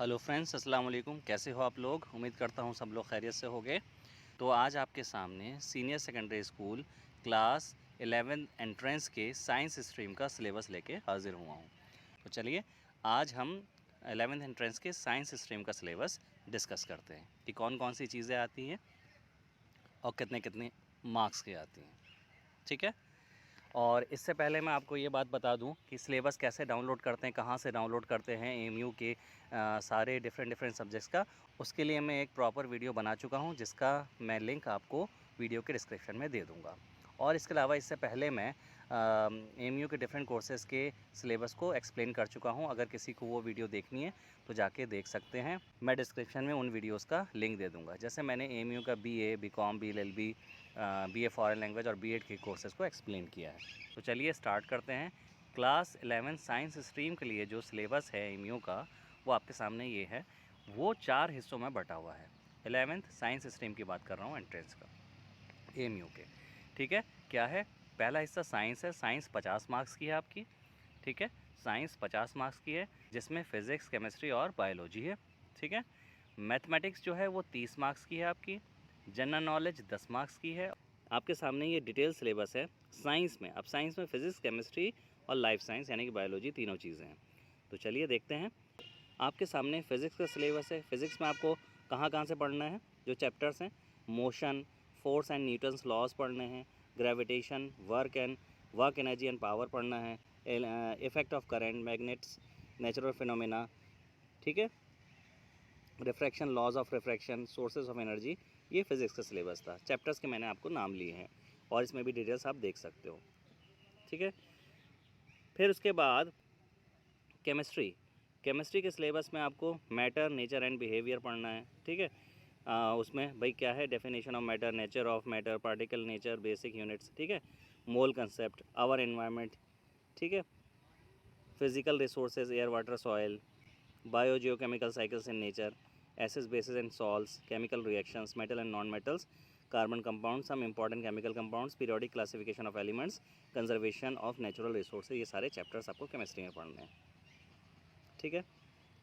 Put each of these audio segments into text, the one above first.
Hello friends, अस्सलाम वालेकुम। कैसे हो आप लोग? उम्मीद करता हूँ सब लोग खैरियत से होंगे। तो आज आपके सामने senior secondary school class 11 entrance के साइंस स्ट्रीम का सिलेबस लेके हाजिर हुआ हूँ। तो चलिए आज हम 11th एंट्रेंस के साइंस स्ट्रीम का सिलेबस डिस्कस करते हैं कि कौन कौन सी चीज़ें आती हैं और कितने कितने मार्क्स की आती हैं। ठीक है। और इससे पहले मैं आपको ये बात बता दूं कि सिलेबस कैसे डाउनलोड करते हैं, कहाँ से डाउनलोड करते हैं एएमयू के सारे डिफरेंट सब्जेक्ट्स का। उसके लिए मैं एक प्रॉपर वीडियो बना चुका हूं जिसका मैं लिंक आपको वीडियो के डिस्क्रिप्शन में दे दूंगा। और इसके अलावा इससे पहले मैं एएमयू के डिफरेंट कोर्सेज़ के सिलेबस को एक्सप्लेन कर चुका हूं। अगर किसी को वो वीडियो देखनी है तो जाके देख सकते हैं। मैं डिस्क्रिप्शन में उन वीडियोज़ का लिंक दे दूँगा। जैसे मैंने एएमयू का BA, BCom, BLLB, BA foreign language और B.Ed के कोर्सेज़ को एक्सप्लेन किया है। तो चलिए स्टार्ट करते हैं। क्लास 11 साइंस स्ट्रीम के लिए जो सिलेबस है एएमयू का, वो आपके सामने ये है। वो 4 हिस्सों में बटा हुआ है। 11th साइंस स्ट्रीम की बात कर रहा हूँ एंट्रेंस का, एएमयू के। ठीक है, क्या है? पहला हिस्सा साइंस है। साइंस 50 मार्क्स की है आपकी। ठीक है, साइंस 50 मार्क्स की है जिसमें फिज़िक्स, केमिस्ट्री और बायोलॉजी है। ठीक है। मैथमेटिक्स जो है वो 30 मार्क्स की है आपकी। जनरल नॉलेज 10 मार्क्स की है। आपके सामने ये डिटेल सिलेबस है साइंस में। अब साइंस में फिज़िक्स, केमिस्ट्री और लाइफ साइंस यानी कि बायोलॉजी तीनों चीज़ें हैं। तो चलिए देखते हैं। आपके सामने फ़िज़िक्स का सिलेबस है। फ़िज़िक्स में आपको कहाँ कहाँ से पढ़ना है? जो चैप्टर्स हैं, motion, force and Newton's laws पढ़ने हैं, gravitation, work energy and power पढ़ना है, effect of current, magnets, natural phenomena. ठीक है, refraction, laws of refraction, sources of energy. ये फिज़िक्स का सिलेबस था। चैप्टर्स के मैंने आपको नाम लिए हैं और इसमें भी डिटेल्स आप देख सकते हो। ठीक है। फिर उसके बाद केमिस्ट्री के सिलेबस में आपको मैटर, नेचर एंड बिहेवियर पढ़ना है। ठीक है। उसमें भाई क्या है? Definition of matter, nature of matter, particle nature, basic units. ठीक है। Mole concept, our environment. ठीक है। Physical resources, air, water, soil, bio geochemical cycles in nature, acids, bases and salts, chemical reactions, metal and non metals, carbon compound, some important chemical compounds, periodic classification of elements, conservation of natural resources. ये सारे chapters आपको chemistry में पढ़ने हैं। ठीक है।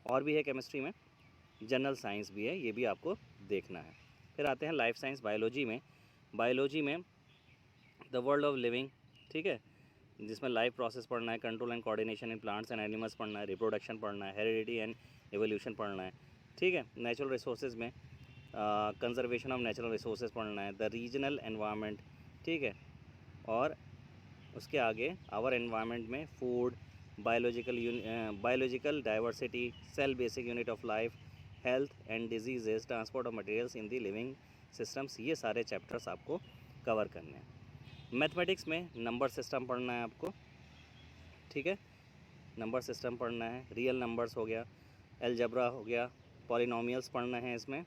और भी है केमिस्ट्री में, जनरल साइंस भी है, ये भी आपको देखना है। फिर आते हैं लाइफ साइंस, बायोलॉजी में द वर्ल्ड ऑफ लिविंग। ठीक है, जिसमें लाइफ प्रोसेस पढ़ना है, control and coordination in plants and animals पढ़ना है, रिप्रोडक्शन पढ़ना है, हेरिडिटी एंड एवोल्यूशन पढ़ना है। ठीक है। नेचुरल रिसोर्सेज में कंजर्वेशन ऑफ नेचुरल रिसोर्सेज पढ़ना है, द रीजनल एनवायरनमेंट। ठीक है। और उसके आगे आवर एनवायरनमेंट में food, biological diversity, cell basic unit of life, health and diseases, transport of materials in the living systems. ये सारे चैप्टर्स आपको कवर करने हैं। मैथमेटिक्स में नंबर सिस्टम पढ़ना है आपको। ठीक है, नंबर सिस्टम पढ़ना है, रियल नंबर्स हो गया, अलजेब्रा हो गया, पॉलिनोमियल्स पढ़ना है इसमें,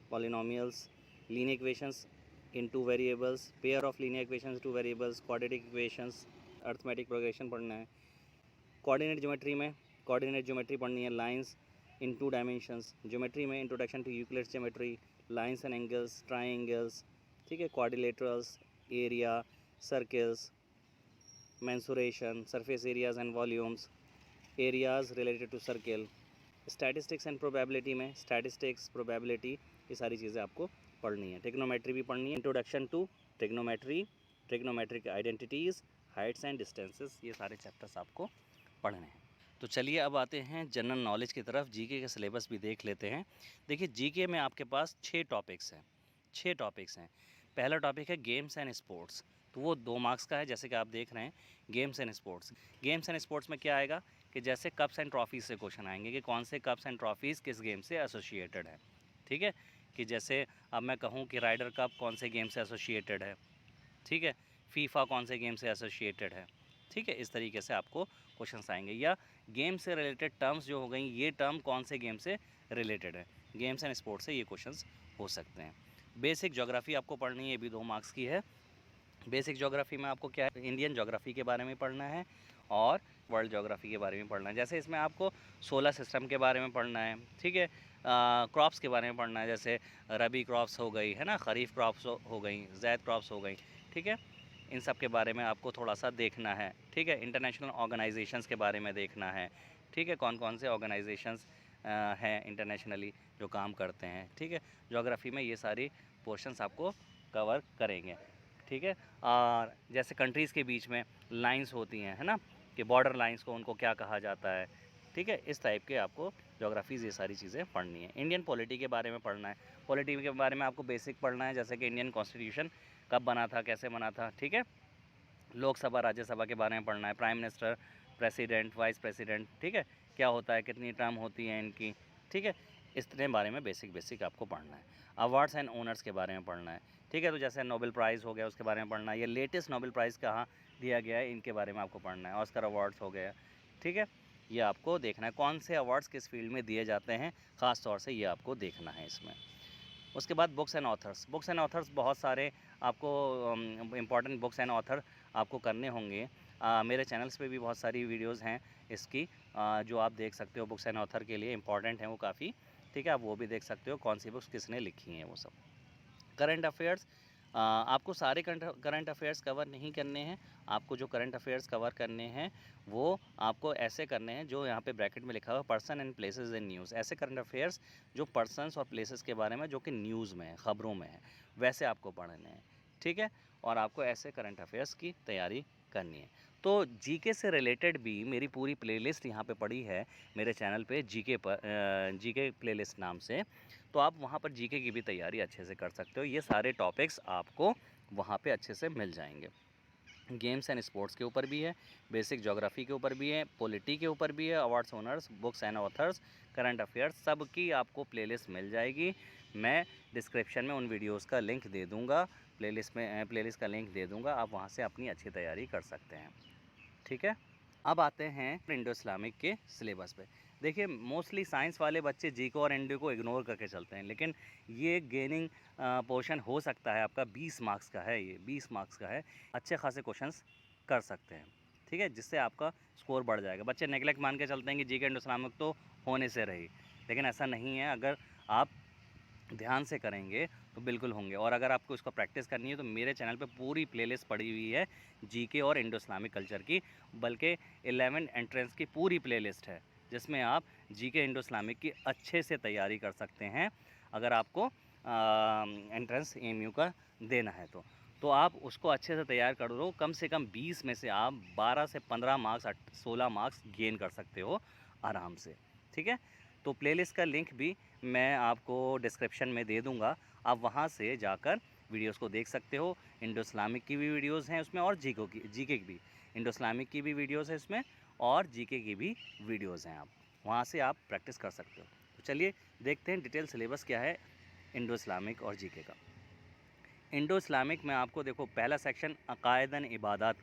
polynomials, linear equations in two variables, pair of linear equations two variables, quadratic equations, arithmetic progression पढ़ना है। कोऑर्डिनेट ज्योमेट्री में कोऑर्डिनेट ज्योमेट्री पढ़नी है, लाइंस इन 2 डायमेंशंस। ज्योमेट्री में introduction to Euclid's geometry, lines and angles, triangles. ठीक है, quadrilaterals, area, circles, mensuration, surface areas and volumes, areas related to circle, statistics and probability में statistics, probability, ये सारी चीज़ें आपको पढ़नी है। ट्रिग्नोमेट्री भी पढ़नी है, introduction to trigonometry, trigonometric identities, heights and distances. ये सारे चैप्टर्स आपको पढ़ने हैं। तो चलिए अब आते हैं जनरल नॉलेज की तरफ। जीके का सिलेबस भी देख लेते हैं। देखिए, जीके में आपके पास 6 टॉपिक्स हैं। पहला टॉपिक है गेम्स एंड स्पोर्ट्स। तो वो 2 मार्क्स का है, जैसे कि आप देख रहे हैं। गेम्स एंड स्पोर्ट्स में क्या आएगा कि जैसे कप्स एंड ट्रॉफीज़ से क्वेश्चन आएंगे कि कौन से कप्स एंड ट्रॉफीज़ किस गेम से एसोसिएटेड है। ठीक है, कि जैसे अब मैं कहूँ कि राइडर कप कौन से गेम से एसोसिएटेड है। ठीक है, फीफा कौन से गेम से एसोसिएटेड है। ठीक है, इस तरीके से आपको क्वेश्चंस आएंगे। या गेम से रिलेटेड टर्म्स जो हो गई, ये टर्म कौन से गेम से रिलेटेड है। गेम्स एंड स्पोर्ट्स से ये क्वेश्चंस हो सकते हैं। बेसिक ज्योग्राफी आपको पढ़नी है, ये भी 2 मार्क्स की है। बेसिक ज्योग्राफी में आपको क्या है, इंडियन ज्योग्राफी के बारे में पढ़ना है और वर्ल्ड ज्योग्राफी के बारे में पढ़ना है। जैसे इसमें आपको सोलर सिस्टम के बारे में पढ़ना है। ठीक है, क्रॉप्स के बारे में पढ़ना है, जैसे रबी क्रॉप्स हो गई है ना, खरीफ क्रॉप्स हो गई, ज़ैद क्रॉप्स हो गई। ठीक है, इन सब के बारे में आपको थोड़ा सा देखना है। ठीक है, इंटरनेशनल ऑर्गेनाइजेशंस के बारे में देखना है। ठीक है, कौन कौन से ऑर्गेनाइजेशंस हैं इंटरनेशनली जो काम करते हैं, ठीक है। ज्योग्राफी में ये सारी पोर्शंस आपको कवर करेंगे, ठीक है। और जैसे कंट्रीज़ के बीच में लाइंस होती हैं, है ना, कि बॉर्डर लाइंस को उनको क्या कहा जाता है, ठीक है। इस टाइप के आपको ज्योग्राफीज़ ये सारी चीज़ें पढ़नी है। इंडियन पॉलिटी के बारे में पढ़ना है, पॉलिटी के बारे में आपको बेसिक पढ़ना है, जैसे कि इंडियन कॉन्स्टिट्यूशन कब बना था, कैसे बना था, ठीक है। लोकसभा राज्यसभा के बारे में पढ़ना है, prime minister, president, vice president, ठीक है, क्या होता है, कितनी टर्म होती है इनकी, ठीक है। इतने बारे में बेसिक आपको पढ़ना है। अवार्ड्स एंड ओनर्स के बारे में पढ़ना है, ठीक है। तो जैसे नोबेल प्राइज़ हो गया, उसके बारे में पढ़ना है। ये लेटेस्ट नोबेल प्राइज़ कहाँ दिया गया है, इनके बारे में आपको पढ़ना है। ऑस्कर अवार्ड्स हो गया, ठीक है। ये आपको देखना है कौन से अवार्ड्स किस फील्ड में दिए जाते हैं, ख़ास तौर से ये आपको देखना है इसमें। उसके बाद बुक्स एंड ऑथर्स बहुत सारे आपको इम्पॉर्टेंट बुक्स एंड ऑथर आपको करने होंगे। मेरे चैनल्स पे भी बहुत सारी वीडियोस हैं इसकी, जो आप देख सकते हो। बुक्स एंड ऑथर के लिए इम्पॉर्टेंट हैं वो काफ़ी, ठीक है। आप वो भी देख सकते हो कौन सी बुक्स किसने लिखी हैं वो सब। करंट अफेयर्स, आपको सारे करंट अफेयर्स कवर नहीं करने हैं। आपको जो करंट अफेयर्स कवर करने हैं वो आपको ऐसे करने हैं जो यहाँ पे ब्रैकेट में लिखा हुआ person and places in news. ऐसे करंट अफेयर्स जो पर्सन्स और प्लेसेस के बारे में जो कि न्यूज़ में है, ख़बरों में है, वैसे आपको पढ़ने हैं, ठीक है। और आपको ऐसे करंट अफेयर्स की तैयारी करनी है। तो जीके से रिलेटेड भी मेरी पूरी प्लेलिस्ट यहाँ पे पड़ी है मेरे चैनल पे, जीके प्लेलिस्ट नाम से। तो आप वहाँ पर जीके की भी तैयारी अच्छे से कर सकते हो। ये सारे टॉपिक्स आपको वहाँ पे अच्छे से मिल जाएंगे। गेम्स एंड स्पोर्ट्स के ऊपर भी है, बेसिक ज्योग्राफी के ऊपर भी है, पॉलिटी के ऊपर भी है, awards owners, books and authors, current affairs, सब की आपको प्लेलिस्ट मिल जाएगी। मैं डिस्क्रिप्शन में उन वीडियोज़ का लिंक दे दूँगा, प्लेलिस्ट का लिंक दे दूँगा। आप वहाँ से अपनी अच्छी तैयारी कर सकते हैं, ठीक है। अब आते हैं इंडो इस्लामिक के सिलेबस पे। देखिए मोस्टली साइंस वाले बच्चे जी को और इंडो को इग्नोर करके चलते हैं, लेकिन ये गेनिंग पोर्शन हो सकता है आपका 20 मार्क्स का है, ये 20 मार्क्स का है। अच्छे खासे क्वेश्चंस कर सकते हैं, ठीक है, जिससे आपका स्कोर बढ़ जाएगा। बच्चे नेगलेक्ट मान के चलते हैं कि जी के इंडो इस्लामिक तो होने से रही, लेकिन ऐसा नहीं है। अगर आप ध्यान से करेंगे तो बिल्कुल होंगे। और अगर आपको इसको प्रैक्टिस करनी है तो मेरे चैनल पे पूरी प्लेलिस्ट पड़ी हुई है जीके और इंडो इस्लामिक कल्चर की, बल्कि 11 एंट्रेंस की पूरी प्लेलिस्ट है, जिसमें आप जीके इंडो इस्लामिक की अच्छे से तैयारी कर सकते हैं। अगर आपको एंट्रेंस एमयू का देना है तो आप उसको अच्छे से तैयार कर दो। कम से कम 20 में से आप 12 से 15 मार्क्स, 16 मार्क्स गेन कर सकते हो आराम से, ठीक है। तो प्लेलिस्ट का लिंक भी मैं आपको डिस्क्रिप्शन में दे दूँगा, आप वहाँ से जाकर वीडियोस को देख सकते हो। इंडो इस्लामिक की भी वीडियोस हैं उसमें, और जीके की भी, इंडो इस्लामिक की भी वीडियोस है इसमें, और जीके की भी वीडियोस हैं। आप वहाँ से आप प्रैक्टिस कर सकते हो। तो चलिए देखते हैं डिटेल सिलेबस क्या है इंडो इस्लामिक और जीके का। इंडो इस्लामिक में आपको देखो पहला सेक्शन अकायदन इबादत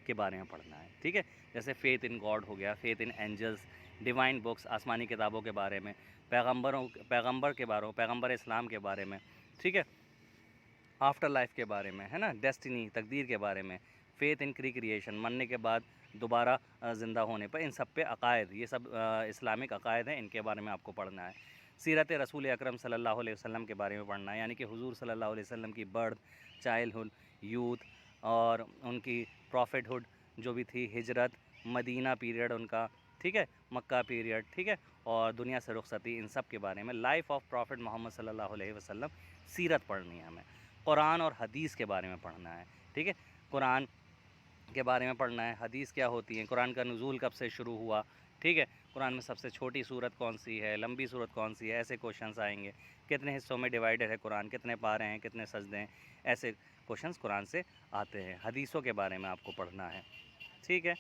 के बारे में पढ़ना है, ठीक है। जैसे फ़ेथ इन गॉड हो गया, फ़ेथ इन एंजल्स, डिवाइन बुक्स, आसमानी किताबों के बारे में, पैगंबर इस्लाम के बारे में, ठीक है, आफ्टर लाइफ के बारे में, है ना, डेस्टिनी, तकदीर के बारे में, फ़ेथ इन क्रिएशन, मरने के बाद दोबारा ज़िंदा होने पर, इन सब पे अकायद, ये सब इस्लामिक अकायद हैं, इनके बारे में आपको पढ़ना है। सीरत रसूल अकरम सल्लल्लाहु अलैहि वसल्लम के बारे में पढ़ना है, यानी कि हुजूर सल्लल्लाहु अलैहि वसल्लम की बर्थ, चाइल्डहुड, यूथ, और उनकी प्रॉफिटहुड जो भी थी, हिजरत, मदीना पीरियड उनका, ठीक है, मक्का पीरियड, ठीक है, और दुनिया से रुखसती, इन सब के बारे में। लाइफ ऑफ प्रॉफिट मोहम्मद सल्लल्लाहु अलैहि वसल्लम, सीरत पढ़नी है हमें। कुरान और हदीस के बारे में पढ़ना है, ठीक है, कुरान के बारे में पढ़ना है, हदीस क्या होती है, कुरान का नुज़ूल कब से शुरू हुआ, ठीक है, कुरान में सबसे छोटी सूरत कौन सी है, लंबी सूरत कौन सी है, ऐसे क्वेश्चंस आएंगे। कितने हिस्सों में डिवाइडेड है कुरान, कितने पारे हैं, कितने सजदे हैं, ऐसे क्वेश्चंस कुरान से आते हैं। हदीसों के बारे में आपको पढ़ना है, ठीक है।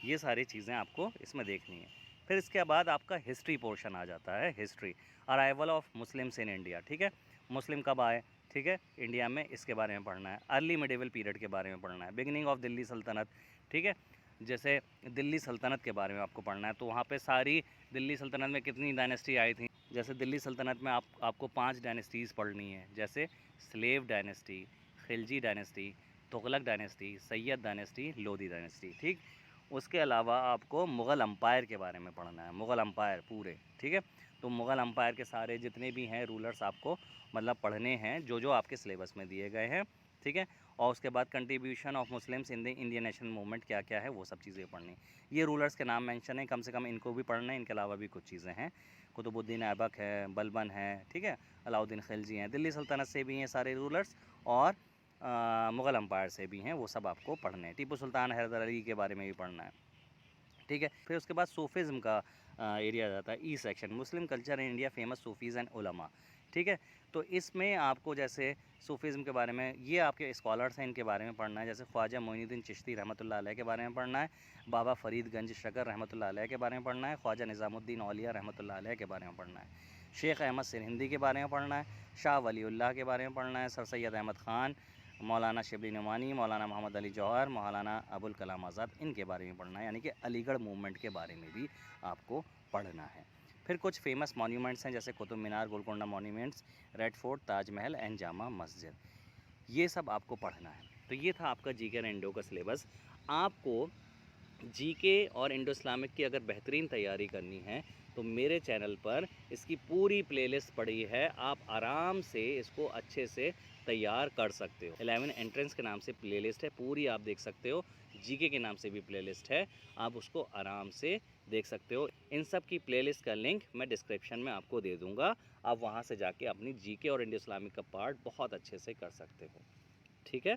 ये सारी चीज़ें आपको इसमें देखनी है। फिर इसके बाद आपका हिस्ट्री पोर्शन आ जाता है। History, arrival of Muslims in India, ठीक है, मुस्लिम कब आए, ठीक है, इंडिया में, इसके बारे में पढ़ना है। अर्ली मिडिवल पीरियड के बारे में पढ़ना है। बिगिनिंग ऑफ दिल्ली सल्तनत, ठीक है, जैसे दिल्ली सल्तनत के बारे में आपको पढ़ना है। तो वहाँ पे सारी दिल्ली सल्तनत में कितनी डायनेस्टी आई थी, जैसे दिल्ली सल्तनत में आपको 5 डायनेस्टीज़ पढ़नी है, जैसे slave dynasty, Khilji dynasty, Tughlaq dynasty, Syed dynasty, Lodhi dynasty, ठीक। उसके अलावा आपको मुग़ल अम्पायर के बारे में पढ़ना है, मुग़ल अम्पायर पूरे, ठीक है। तो मुग़ल अम्पायर के सारे जितने भी हैं रूलर्स आपको मतलब पढ़ने हैं, जो आपके सिलेबस में दिए गए हैं, ठीक है। और उसके बाद contribution of Muslims in the Indian national movement क्या क्या है, वो सब चीज़ें पढ़नी। ये रूलर्स के नाम मेंशन है, कम से कम इनको भी पढ़ना है, इनके अलावा भी कुछ चीज़ें हैं कुतुबुद्दीन ऐबक है, बलबन है, ठीक है, अलाउद्दीन खिलजी हैं, दिल्ली सल्तनत से भी हैं सारे रूलर्स, और मुग़ल अम्पायर से भी हैं, वो सब आपको पढ़ने हैं। टीपू सुल्तान हैदर अली के बारे में भी पढ़ना है, ठीक है। फिर उसके बाद सूफिज़्म का एरिया आ जाता है, E section, Muslim culture in India, famous Sufis and ulama, ठीक है। तो इसमें आपको जैसे सूफिज़्म के बारे में, ये आपके स्कॉलर्स हैं, इनके बारे में पढ़ना है, जैसे ख्वाजा मोइनुद्दीन चिश्ती रहमतुल्लाह अलैह के बारे में पढ़ना है, बाबा फरीदगंज शकर रहमतुल्लाह अलैह के बारे में पढ़ना है, ख्वाजा निज़ामुद्दीन औलिया रहमतुल्लाह अलैह के बारे में पढ़ना है, शेख अहमद सिरहिंदी के बारे में पढ़ना है, शाह वलीउल्लाह के बारे में पढ़ना है, सर सैयद अहमद ख़ान, मौलाना शिबली नुमानी, मौलाना मोहम्मद अली जौहर, मौलाना अबुल कलाम आज़ाद, इनके बारे में पढ़ना है, यानी कि अलीगढ़ मूवमेंट के बारे में भी आपको पढ़ना है। फिर कुछ फेमस मॉन्यूमेंट्स हैं, जैसे Qutub Minar, Golconda monuments, red fort, Taj Mahal and Jama Masjid, ये सब आपको पढ़ना है। तो ये था आपका जीके और इंडो का सिलेबस। आपको जीके और इंडो इस्लामिक की अगर बेहतरीन तैयारी करनी है तो मेरे चैनल पर इसकी पूरी प्लेलिस्ट पड़ी है, आप आराम से इसको अच्छे से तैयार कर सकते हो। 11 एंट्रेंस के नाम से प्लेलिस्ट है, पूरी आप देख सकते हो। जीके के नाम से भी प्लेलिस्ट है, आप उसको आराम से देख सकते हो। इन सब की प्लेलिस्ट का लिंक मैं डिस्क्रिप्शन में आपको दे दूँगा, आप वहाँ से जाके अपनी जीके और इंडो इस्लामिक का पार्ट बहुत अच्छे से कर सकते हो, ठीक है।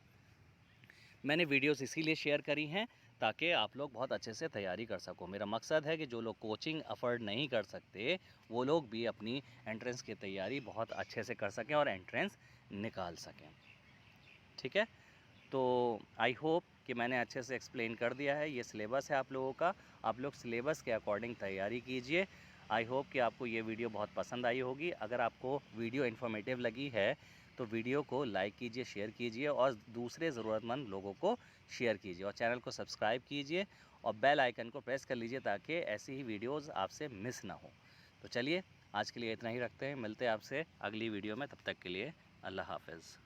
मैंने वीडियोस इसीलिए शेयर करी हैं ताकि आप लोग बहुत अच्छे से तैयारी कर सको। मेरा मकसद है कि जो लोग कोचिंग अफोर्ड नहीं कर सकते वो लोग भी अपनी एंट्रेंस की तैयारी बहुत अच्छे से कर सकें और एंट्रेंस निकाल सकें, ठीक है। तो आई होप कि मैंने अच्छे से एक्सप्लेन कर दिया है। ये सिलेबस है आप लोगों का, आप लोग सिलेबस के अकॉर्डिंग तैयारी कीजिए। आई होप कि आपको ये वीडियो बहुत पसंद आई होगी। अगर आपको वीडियो इन्फॉर्मेटिव लगी है तो वीडियो को लाइक कीजिए, शेयर कीजिए और दूसरे ज़रूरतमंद लोगों को शेयर कीजिए, और चैनल को सब्सक्राइब कीजिए और बेल आइकन को प्रेस कर लीजिए ताकि ऐसी ही वीडियोज़ आपसे मिस ना हो। तो चलिए आज के लिए इतना ही रखते हैं, मिलते हैं आपसे अगली वीडियो में, तब तक के लिए अल्लाह हाफ़िज़।